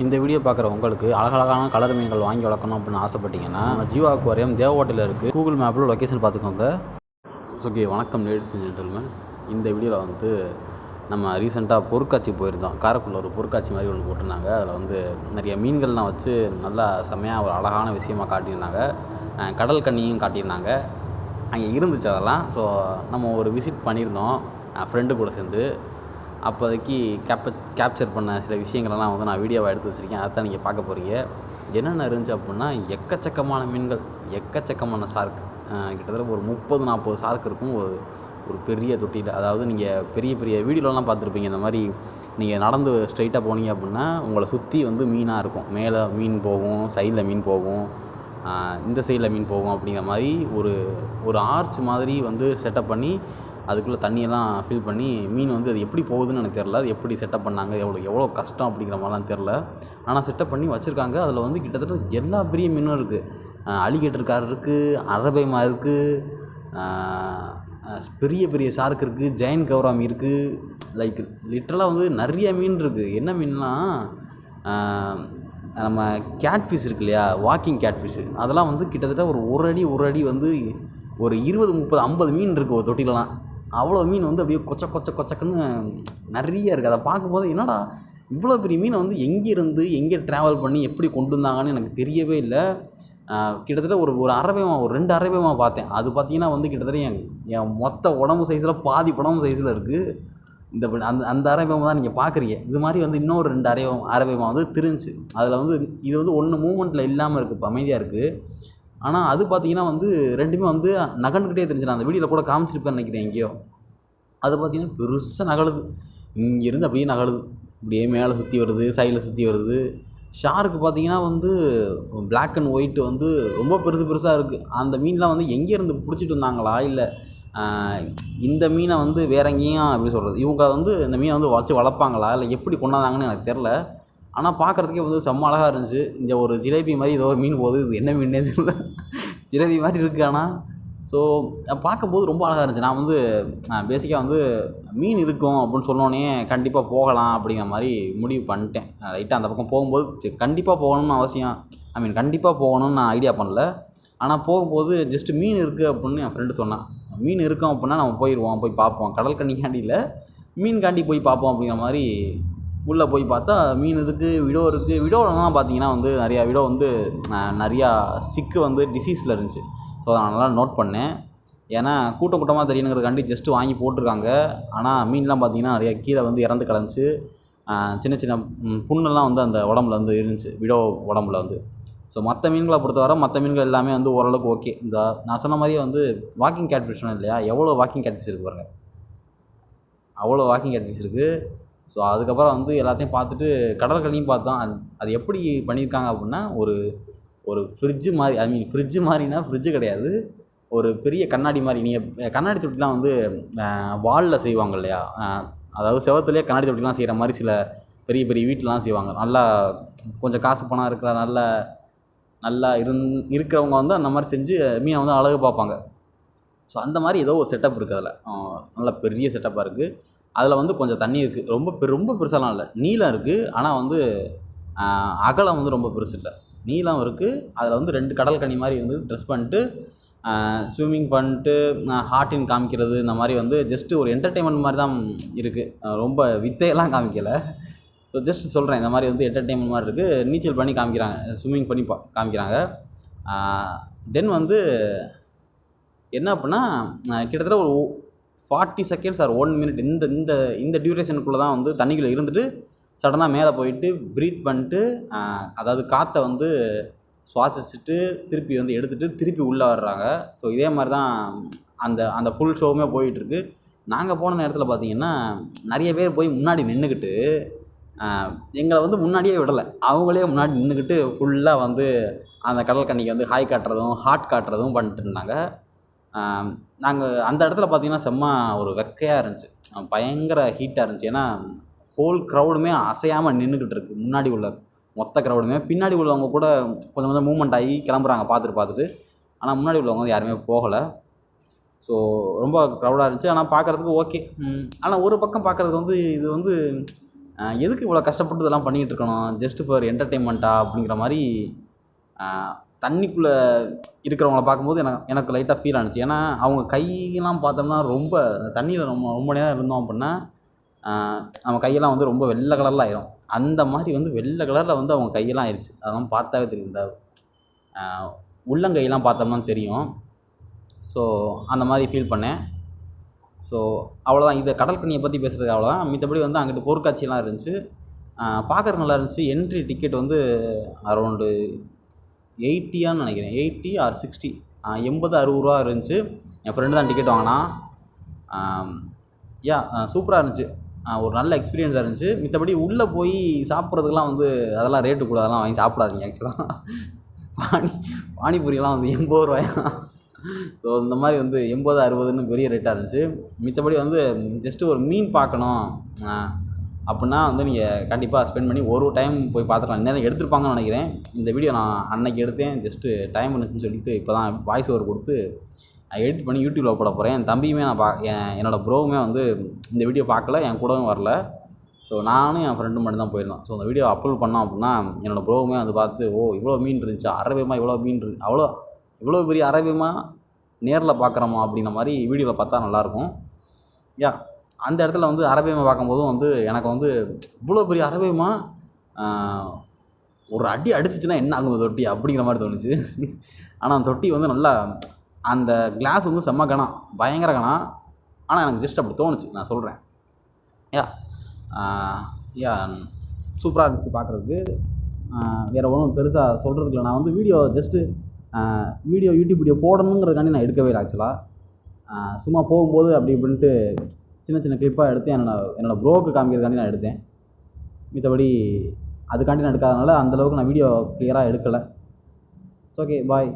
இந்த வீடியோ பார்க்குற உங்களுக்கு அழகழகான கலர் மீன்கள் வாங்கி வளர்க்கணும் அப்படின்னு ஆசைப்பட்டீங்கன்னா ஜீவா அக்வாரியம் தேவகோட்டையில் இருக்குது. கூகுள் மேப்பில் லொக்கேஷன் பார்த்துக்கோங்க. ஓகே, வணக்கம் லேடிஸ் அண்ட் ஜென்டில்மேன். இந்த வீடியோவில் வந்து நம்ம ரீசெண்டாக பொருட்காட்சி போயிருந்தோம். காரைக்குடியில் ஒரு பொருட்காட்சி மாதிரி ஒன்று போட்டிருந்தாங்க. அதில் வந்து நிறைய மீன்கள்லாம் வச்சு நல்லா செம்மையாக ஒரு அழகான விஷயமாக காட்டியிருந்தாங்க. கடல் கன்னியும் காட்டியிருந்தாங்க. அங்கே இருந்துச்சு அதெல்லாம். ஸோ நம்ம ஒரு விசிட் பண்ணியிருந்தோம் ஃப்ரெண்டு கூட சேர்ந்து. அப்போதைக்கு கேப்சர் பண்ண சில விஷயங்களெல்லாம் வந்து நான் வீடியோவை எடுத்து வச்சுருக்கேன். அதைத்தான் நீங்கள் பார்க்க போகிறீங்க. என்னென்ன இருந்துச்சு அப்படின்னா, எக்கச்சக்கமான மீன்கள், எக்கச்சக்கமான ஷார்க், கிட்டத்தட்ட ஒரு 30-40 ஷார்க் இருக்கும் ஒரு பெரிய தொட்டியில். அதாவது நீங்கள் பெரிய பெரிய வீடியோலலாம் பார்த்துருப்பீங்க. இந்த மாதிரி நீங்கள் நடந்து ஸ்ட்ரைட்டாக போனீங்க அப்படின்னா உங்களை சுற்றி வந்து மீனாக இருக்கும். மேலே மீன் போகும், சைடில் மீன் போகும், இந்த சைடில் மீன் போகும். அப்படிங்கிற மாதிரி ஒரு ஆர்ச் மாதிரி வந்து செட்டப் பண்ணி அதுக்குள்ளே தண்ணியெல்லாம் ஃபில் பண்ணி மீன் வந்து அது எப்படி போகுதுன்னு எனக்கு தெரில. அது எப்படி செட்டப் பண்ணாங்க, எவ்வளோ கஷ்டம் அப்படிங்கிற மாதிரிலாம் தெரில. ஆனால் செட்டப் பண்ணி வச்சுருக்காங்க. அதில் வந்து கிட்டத்தட்ட எல்லா பெரிய மீனும் இருக்குது. அலிகேட்டர் கார் இருக்குது, அரபைமா இருக்குது, பெரிய பெரிய ஷார்க் இருக்குது, ஜெயண்ட் கௌராமி இருக்குது. லைக் லிட்டரலாக வந்து நிறைய மீன் இருக்குது. என்ன மீன்லாம், நம்ம கேட்ஃபிஷ் இருக்கு இல்லையா, வாக்கிங் கேட்ஃபிஷ்ஷு, அதெல்லாம் வந்து கிட்டத்தட்ட ஒரு அடி வந்து ஒரு 20-30-50 மீன் இருக்குது ஒரு தொட்டிலலாம். அவ்வளோ மீன் வந்து அப்படியே கொச்சக்குன்னு நிறைய இருக்குது. அதை பார்க்கும்போது என்னடா இவ்வளோ பெரிய மீனை வந்து எங்கே ட்ராவல் பண்ணி எப்படி கொண்டு வந்தாங்கன்னு எனக்கு தெரியவே இல்லை. கிட்டத்தட்ட ஒரு அரபைமா, ஒரு 2 அரபைமா பார்த்தேன். அது பார்த்திங்கன்னா வந்து கிட்டத்தட்ட என் மொத்த உடம்பு சைஸில் பாதி உடம்பு சைஸில் இருக்குது. அந்த அரபைமா தான் நீங்கள் பார்க்குறீங்க. இது மாதிரி வந்து இன்னொரு 2 அரபைமா வந்து திரிஞ்சு, அதில் வந்து இது வந்து ஒன்று மூமெண்ட்டில் இல்லாமல் இருக்குது, இப்போ அமைதியாக இருக்குது. ஆனால் அது பார்த்திங்கன்னா வந்து 2மே வந்து நகண்டுக்கிட்டே தெரிஞ்சு. நான் அந்த வீடியோவில் கூட காமிச்சிருப்பேன்னு நினைக்கிறேன் எங்கேயோ. அது பார்த்திங்கன்னா பெருசாக நகலுது, இங்கேருந்து அப்படியே நகலுது, அப்படியே மேலே சுற்றி வருது, சைடில் சுற்றி வருது. ஷார்க்கு பார்த்திங்கன்னா வந்து பிளாக் அண்ட் ஒயிட் வந்து ரொம்ப பெருசாக இருக்குது. அந்த மீன்லாம் வந்து எங்கேருந்து பிடிச்சிட்டு வந்தாங்களா, இல்லை இந்த மீனை வந்து வேற எங்கேயும் எப்படி சொல்கிறது, இவங்க வந்து இந்த மீனை வந்து வச்சு வளர்ப்பாங்களா, இல்லை எப்படி கொண்டாந்தாங்கன்னு எனக்கு தெரில. ஆனால் பார்க்குறதுக்கே வந்து செம்ம அழகாக இருந்துச்சு. இந்த ஒரு ஜிலேபி மாதிரி ஏதோ ஒரு மீன் போகுது, இது என்ன மீனே தெரியல, ஜிலேபி மாதிரி இருக்குது. ஆனால் ஸோ பார்க்கும்போது ரொம்ப அழகாக இருந்துச்சு. நான் வந்து பேசிக்காக வந்து மீன் இருக்கும் அப்படின்னு சொன்னோன்னே கண்டிப்பாக போகலாம் அப்படிங்கிற மாதிரி முடிவு பண்ணிட்டேன். ரைட்டாக அந்த பக்கம் போகும்போது கண்டிப்பாக போகணும்னு அவசியம், கண்டிப்பாக போகணும்னு நான் ஐடியா பண்ணல. ஆனால் போகும்போது ஜஸ்ட்டு மீன் இருக்குது அப்படின்னு என் ஃப்ரெண்டு சொன்னான். மீன் இருக்கும் அப்படின்னா நம்ம போய் பார்ப்போம், கடல் கன்னிக்காண்டி இல்லை, மீன்காண்டி போய் பார்ப்போம் அப்படிங்கிற மாதிரி உள்ளே போய் பார்த்தா மீன் இருக்குது, விடோ இருக்குது. விடோலாம் பார்த்தீங்கன்னா வந்து நிறையா விடோ வந்து நிறையா சிக்கு வந்து டிசீஸில் இருந்துச்சு. ஸோ அதை நல்லா நோட் பண்ணேன். ஏன்னா கூட்டமாக தெரியணுங்கிறதுக்காண்டி ஜஸ்ட்டு வாங்கி போட்டிருக்காங்க. ஆனால் மீன்லாம் பார்த்திங்கன்னா நிறையா கீழே வந்து இறந்து கிடந்துச்சு. சின்ன புண்ணெல்லாம் வந்து அந்த உடம்புல வந்து இருந்துச்சு, விடோ உடம்புல வந்து. ஸோ மற்ற மீன்களை பொறுத்தவரை மற்ற மீன்கள் எல்லாமே வந்து ஓரளவுக்கு ஓகே. இந்த நான் சொன்ன மாதிரியே வந்து வாக்கிங் கேட்ஃபிஷ் இல்லையா, எவ்வளோ வாக்கிங் கேட்ஃபிஷ் இருக்குது பாருங்கள், அவ்வளோ வாக்கிங் கேட்ஃபிஷ் இருக்குது. ஸோ அதுக்கப்புறம் வந்து எல்லாத்தையும் பார்த்துட்டு கடற்கரையும் பார்த்தோம். அது எப்படி பண்ணியிருக்காங்க அப்படின்னா, ஒரு ஃப்ரிட்ஜு மாதிரி, ஃப்ரிட்ஜு மாதிரினா ஃப்ரிட்ஜு கிடையாது, ஒரு பெரிய கண்ணாடி மாதிரி. நீங்கள் கண்ணாடி தொட்டிலாம் வந்து வாலில் செய்வாங்க இல்லையா, அதாவது செவத்துலேயே கண்ணாடி தொட்டிலாம் செய்கிற மாதிரி சில பெரிய பெரிய வீட்டிலலாம் செய்வாங்க. நல்லா கொஞ்சம் காசு பணம் இருக்கிற நல்லா இருக்கிறவங்க வந்து அந்த மாதிரி செஞ்சு மீனை வந்து அழகு பார்ப்பாங்க. ஸோ அந்த மாதிரி ஏதோ ஒரு செட்டப் இருக்குது அதில், நல்ல பெரிய செட்டப்பாக இருக்குது. அதில் வந்து கொஞ்சம் தண்ணி இருக்குது, ரொம்ப பெருசாலாம் இல்லை, நீளம் இருக்குது. ஆனால் வந்து அகலம் வந்து ரொம்ப பெருசு இல்லை, நீளம் இருக்குது. அதில் வந்து 2 கடல் கன்னி மாதிரி வந்து ட்ரெஸ் பண்ணிட்டு ஸ்விம்மிங் பண்ணிட்டு ஹார்ட்டின் காமிக்கிறது, இந்த மாதிரி வந்து ஜஸ்ட்டு ஒரு என்டர்டெயின்மெண்ட் மாதிரி தான் இருக்குது. ரொம்ப வித்தையெல்லாம் காமிக்கலை. ஸோ ஜஸ்ட் சொல்கிறேன், இந்த மாதிரி வந்து என்டர்டெயின்மெண்ட் மாதிரி இருக்குது. நீச்சல் பண்ணி காமிக்கிறாங்க, ஸ்விம்மிங் பண்ணி காமிக்கிறாங்க. தென் வந்து என்ன அப்படின்னா, கிட்டத்தட்ட ஒரு 40 செகண்ட்ஸ் ஆர் 1 மினிட் இந்த டியூரேஷனுக்குள்ளே தான் வந்து தண்ணிக்குள்ளே இருந்துட்டு சடனாக மேலே போயிட்டு ப்ரீத் பண்ணிட்டு, அதாவது காற்றை வந்து சுவாசிச்சுட்டு திருப்பி வந்து எடுத்துகிட்டு திருப்பி உள்ளே வர்றாங்க. ஸோ இதே மாதிரி தான் அந்த ஃபுல் ஷோவுமே போயிட்டுருக்கு. நாங்கள் போன நேரத்தில் பார்த்திங்கன்னா நிறைய பேர் போய் முன்னாடி நின்றுக்கிட்டு எங்களை வந்து முன்னாடியே விடலை, அவங்களே முன்னாடி நின்றுக்கிட்டு ஃபுல்லாக வந்து அந்த கடல் கன்னிக்கு வந்து ஹாய் காட்டுறதும் ஹார்ட் காட்டுறதும் பண்ணிட்டு இருந்தாங்க. நாங்கள் அந்த இடத்துல பார்த்திங்கன்னா செம்ம ஒரு வெக்கையாக இருந்துச்சு, பயங்கர ஹீட்டாக இருந்துச்சு. ஏன்னா ஹோல் க்ரௌடுமே அசையாமல் நின்றுக்கிட்டு இருக்குது. முன்னாடி உள்ள மொத்த க்ரௌடுமே, பின்னாடி உள்ளவங்க கூட கொஞ்சம் மூமெண்ட் ஆகி கிளம்புறாங்க பார்த்துட்டு. ஆனால் முன்னாடி உள்ளவங்க வந்து யாருமே போகலை. ஸோ ரொம்ப க்ரௌடாக இருந்துச்சு. ஆனால் பார்க்குறதுக்கு ஓகே. ஆனால் ஒரு பக்கம் பார்க்குறதுக்கு வந்து இது வந்து எதுக்கு இவ்வளோ கஷ்டப்பட்டு இதெல்லாம் பண்ணிகிட்டு இருக்கணும், ஜஸ்ட் ஃபார் என்டர்டெயின்மெண்ட்டா அப்படிங்கிற மாதிரி தண்ணிக்குள்ளே இருக்கிறவங்கள பார்க்கும்போது எனக்கு லைட்டாக ஃபீல் ஆனுச்சு. ஏன்னா அவங்க கையெல்லாம் பார்த்தோம்னா ரொம்ப தண்ணியில் ரொம்ப ரொம்ப நேரம் இருந்தோம் அப்படின்னா நம்ம கையெல்லாம் வந்து ரொம்ப வெள்ளை கலரில் ஆயிரும். அந்த மாதிரி வந்து வெள்ளை கலரில் வந்து அவங்க கையெல்லாம் ஆயிடுச்சு. அதெல்லாம் பார்த்தாவே தெரியும். இந்த உள்ளங்கையெல்லாம் பார்த்தோம்னா தெரியும். ஸோ அந்த மாதிரி ஃபீல் பண்ணேன். ஸோ அவ்வளோதான். இதை கடற்கன்னியை பற்றி பேசுகிறது அவ்வளோதான். மித்தபடி வந்து அங்கிட்டு பொருட்காட்சியெல்லாம் இருந்துச்சு. பார்க்குறதுக்கு நல்லா இருந்துச்சு. என்ட்ரி டிக்கெட் வந்து அரௌண்டு 80 நினைக்கிறேன். 80 ஆர் 60 80-60 ரூபா இருந்துச்சு. என் ஃப்ரெண்டு தான் டிக்கெட் வாங்கினான். சூப்பராக இருந்துச்சு. ஒரு நல்ல எக்ஸ்பீரியன்ஸாக இருந்துச்சு. மித்தபடி உள்ளே போய் சாப்பிட்றதுக்கெலாம் வந்து அதெல்லாம் ரேட்டு கூட, அதெல்லாம் வாங்கி சாப்பிடாதீங்க. ஆக்சுவலாக பானிபூரியெல்லாம் வந்து 80 ரூபாயா. ஸோ இந்த மாதிரி வந்து 80-60ன்னு பெரிய ரேட்டாக இருந்துச்சு. மித்தபடி வந்து ஜஸ்ட்டு ஒரு மீன் பார்க்கணும் அப்படின்னா வந்து நீங்கள் கண்டிப்பாக ஸ்பெண்ட் பண்ணி ஒரு டைம் போய் பார்த்துக்கலாம். நேரம் எடுத்துருப்பாங்கன்னு நினைக்கிறேன். இந்த வீடியோ நான் அன்னைக்கு எடுத்தேன். ஜஸ்ட்டு டைம் இருந்துச்சுன்னு சொல்லிட்டு இப்போ தான் வாய்ஸ் ஓவர் கொடுத்து எடிட் பண்ணி யூடியூப்பில் போட போகிறேன். என் தம்பியுமே என்னோடய ப்ரோவுமே வந்து இந்த வீடியோ பார்க்கல, என் கூடவும் வரல. ஸோ நானும் என் ஃப்ரெண்டும் மட்டும் தான் போயிருந்தோம். ஸோ அந்த வீடியோ அப்லோட் பண்ணோம் அப்படின்னா என்னோடய ப்ரோவுமே வந்து பார்த்து, இவ்வளோ மீன் இருந்துச்சு, அரவேமா இவ்வளோ மீன் இவ்வளோ பெரிய அரவேமா நேரில் பார்க்குறோமா அப்படின்ற மாதிரி வீடியோவில் பார்த்தா நல்லாயிருக்கும். அந்த இடத்துல வந்து அரவேமா பார்க்கும்போதும் வந்து எனக்கு வந்து இவ்வளோ பெரிய அரவேமா ஒரு அடி அடிச்சிச்சுன்னா என்ன ஆகும் தொட்டி அப்படிங்கிற மாதிரி தோணுச்சு. ஆனால் அந்த தொட்டி வந்து நல்லா அந்த கிளாஸ் வந்து செம்ம கணம், பயங்கர கணம். ஆனால் எனக்கு ஜஸ்ட் அப்படி தோணுச்சு, நான் சொல்கிறேன். சூப்பராக இருந்துச்சு பார்க்குறதுக்கு. வேறு ஒன்றும் பெருசாக சொல்கிறதுக்கு இல்லை. நான் வந்து யூடியூப் வீடியோ போடணுங்கிறதுக்காண்டி நான் எடுக்கவே இல்லை. ஆக்சுவலாக சும்மா போகும்போது அப்படி இப்படின்ட்டு சின்ன சின்ன கிளிப்பாக எடுத்து என்னோடய ப்ரோவுக்கு காமிக்கிறதுக்காண்டி நான் எடுத்தேன். மற்றபடி அதுக்காண்டி நான் எடுக்காதனால அந்தளவுக்கு நான் வீடியோ கிளியராக எடுக்கலை. ஓகே, பாய்.